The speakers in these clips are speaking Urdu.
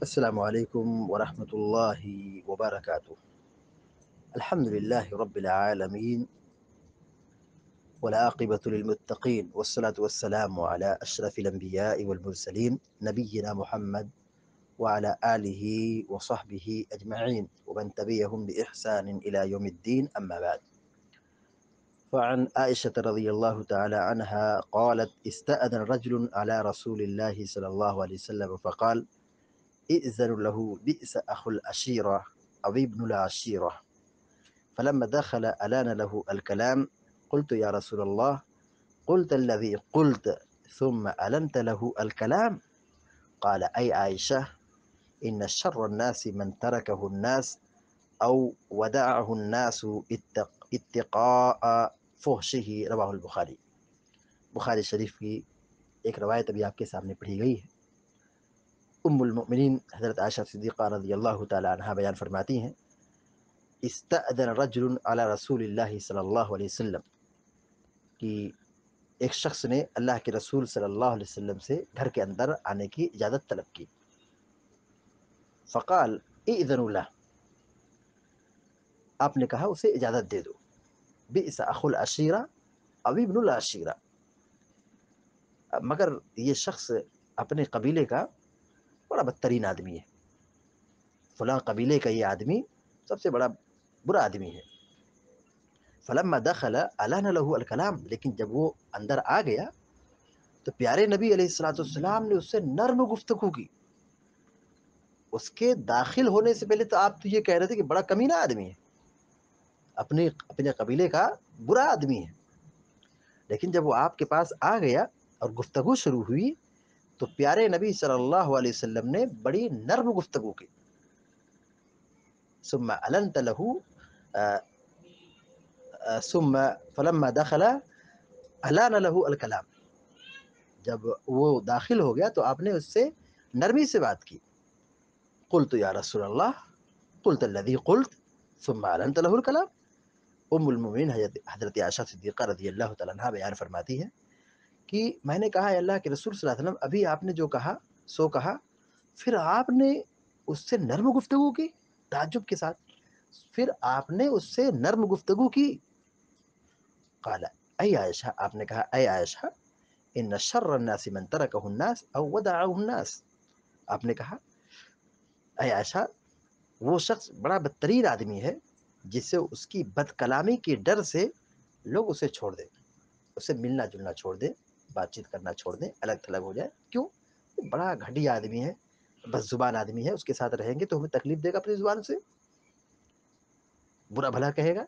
السلام عليكم ورحمة الله وبركاته. الحمد لله رب العالمين والعاقبة للمتقين والصلاة والسلام على أشرف الأنبياء والمرسلين نبينا محمد وعلى آله وصحبه أجمعين ومن تبعهم بإحسان إلى يوم الدين، أما بعد. فعن عائشة رضي الله تعالى عنها قالت: استأذن رجل على رسول الله صلى الله عليه وسلم فقال: ائذن له بئس أخو العشيرة أو ابن العشيرة. فلما دخل ألان له الكلام. قلت: يا رسول الله، قلت الذي قلت ثم ألنت له الكلام؟ قال: أي عائشة، إن شر الناس من تركه الناس أو ودعه الناس اتقاء فحشه. رواہ البخاری. بخاری شریف کی ایک روایت ابھی آپ کے سامنے پڑھی گئی ہے۔ ام المؤمنین حضرت عائشہ صدیقہ رضی اللہ تعالی عنہا بیان فرماتی ہیں: استأذن رجل علی رسول اللہ صلی اللہ علیہ وسلم، کہ ایک شخص نے اللہ کے رسول صلی اللہ علیہ وسلم سے گھر کے اندر آنے کی اجازت طلب کی۔ فقال ائذن له، آپ نے کہا اسے اجازت دے دو۔ بئس اخو العشیرہ او ابن العشیرہ، مگر یہ شخص اپنے قبیلے کا بڑا بدترین آدمی ہے، فلاں قبیلے کا یہ آدمی سب سے بڑا برا آدمی ہے۔ فلما دخل الان له الکلام، لیکن جب وہ اندر آ گیا تو پیارے نبی علیہ الصلوۃ والسلام نے اس سے نرم گفتگو کی۔ اس کے داخل ہونے سے پہلے تو آپ تو یہ کہہ رہے تھے کہ بڑا کمینہ آدمی ہے، اپنے قبیلے کا برا آدمی ہے، لیکن جب وہ آپ کے پاس آ گیا اور گفتگو شروع ہوئی تو پیارے نبی صلی اللہ علیہ وسلم نے بڑی نرم گفتگو کی۔ ثم علنت له ثم فلما دخل علان له الکلام، جب وہ داخل ہو گیا تو آپ نے اس سے نرمی سے بات کی۔ قلت یا رسول اللہ، قلت الذی قلت ثم علنت له الکلام۔ ام المومنین حضرت عائشہ صدیقہ رضی اللہ تعالیٰ عنہ بیان فرماتی ہے کہ میں نے کہا: اللہ کے رسول صلی اللہ علیہ وسلم، ابھی آپ نے جو کہا سو کہا، پھر آپ نے اس سے نرم گفتگو کی؟ تعجب کے ساتھ پھر آپ نے اس سے نرم گفتگو کی۔ قال اے عائشہ، آپ نے کہا: اے عائشہ، ان شر الناس من ترکہ الناس او ودعہ الناس، آپ نے کہا اے عائشہ، وہ شخص بڑا بدترین آدمی ہے جس سے اس کی بد کلامی کے ڈر سے لوگ اسے چھوڑ دیں، اسے ملنا جلنا چھوڑ دیں، بات چیت کرنا چھوڑ دیں، الگ تھلگ ہو جائے۔ کیوں؟ بڑا گھٹیا آدمی ہے، بس زبان آدمی ہے، اس کے ساتھ رہیں گے تو ہمیں تکلیف دے گا، اپنی زبان سے برا بھلا کہے گا۔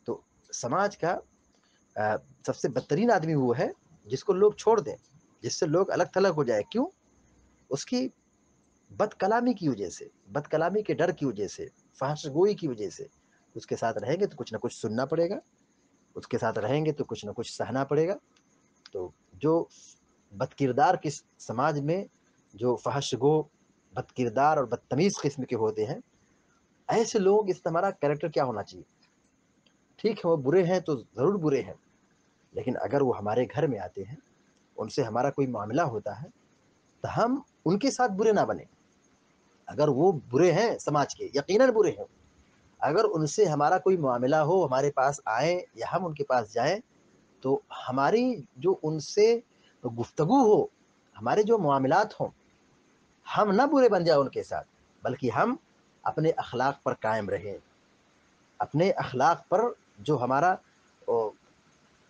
تو سماج کا سب سے بدترین آدمی وہ ہے جس کو لوگ چھوڑ دیں، جس سے لوگ الگ تھلگ ہو جائے۔ کیوں؟ اس کی بد کلامی کی وجہ سے، بد کلامی کے ڈر کی وجہ سے، فحش گوئی کی وجہ سے اس کے ساتھ رہیں گے تو کچھ نہ کچھ سننا پڑے گا، اس کے ساتھ رہیں گے تو کچھ نہ کچھ سہنا پڑے گا۔ تو جو بد کردار کس سماج میں جو فحش گو، بد کردار اور بدتمیز قسم کے ہوتے ہیں، ایسے لوگوں کے ساتھ ہمارا کریکٹر کیا ہونا چاہیے؟ ٹھیک ہے وہ برے ہیں تو ضرور برے ہیں، لیکن اگر وہ ہمارے گھر میں آتے ہیں، ان سے ہمارا کوئی معاملہ ہوتا ہے تو ہم ان کے ساتھ برے نہ بنیں۔ اگر وہ برے ہیں سماج کے، یقیناً برے ہیں، اگر ان سے ہمارا کوئی معاملہ ہو، ہمارے پاس آئیں یا ہم ان کے پاس جائیں، تو ہماری جو ان سے گفتگو ہو، ہمارے جو معاملات ہوں، ہم نہ برے بن جائیں ان کے ساتھ، بلکہ ہم اپنے اخلاق پر قائم رہیں، اپنے اخلاق پر، جو ہمارا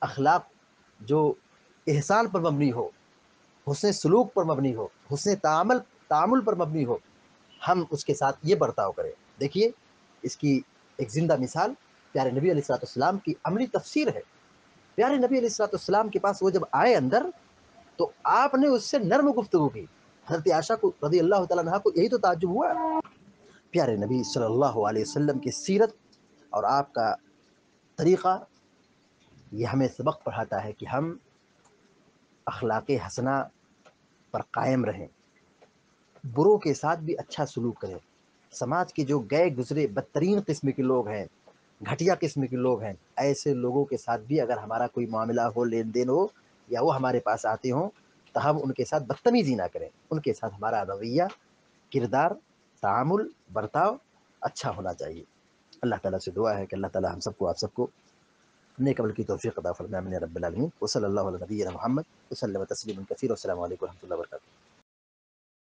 اخلاق جو احسان پر مبنی ہو، حسن سلوک پر مبنی ہو، حسن تعامل پر مبنی ہو، ہم اس کے ساتھ یہ برتاؤ کریں۔ دیکھیے اس کی ایک زندہ مثال پیارے نبی علیہ الصلوۃ والسلام کی عملی تفسیر ہے۔ پیارے نبی علیہ الصلوۃ والسلام کے پاس وہ جب آئے اندر تو آپ نے اس سے نرم گفتگو کی۔ حضرت عائشہ کو رضی اللہ تعالیٰ عنہ کو یہی تو تعجب ہوا۔ پیارے نبی صلی اللہ علیہ وسلم کی سیرت اور آپ کا طریقہ یہ ہمیں سبق پڑھاتا ہے کہ ہم اخلاق حسنہ پر قائم رہیں، بروں کے ساتھ بھی اچھا سلوک کریں۔ سماج کے جو گئے گزرے بدترین قسم کے لوگ ہیں، گھٹیا قسم کے لوگ ہیں، ایسے لوگوں کے ساتھ بھی اگر ہمارا کوئی معاملہ ہو، لین دین ہو، یا وہ ہمارے پاس آتے ہوں تو ہم ان کے ساتھ بدتمیزی نہ کریں، ان کے ساتھ ہمارا رویہ کردار، تعامل، برتاؤ اچھا ہونا چاہیے۔ اللہ تعالیٰ سے دعا ہے کہ اللہ تعالیٰ ہم سب کو، آپ سب کو نیک عمل کی توفیق عطا فرمائے، آمین یا رب العالمین۔ وصلی اللہ علیہ نبینا محمد وسلم تسلیما کثیرا، والسلام علیکم و رحمۃ اللہ وبرکاتہ۔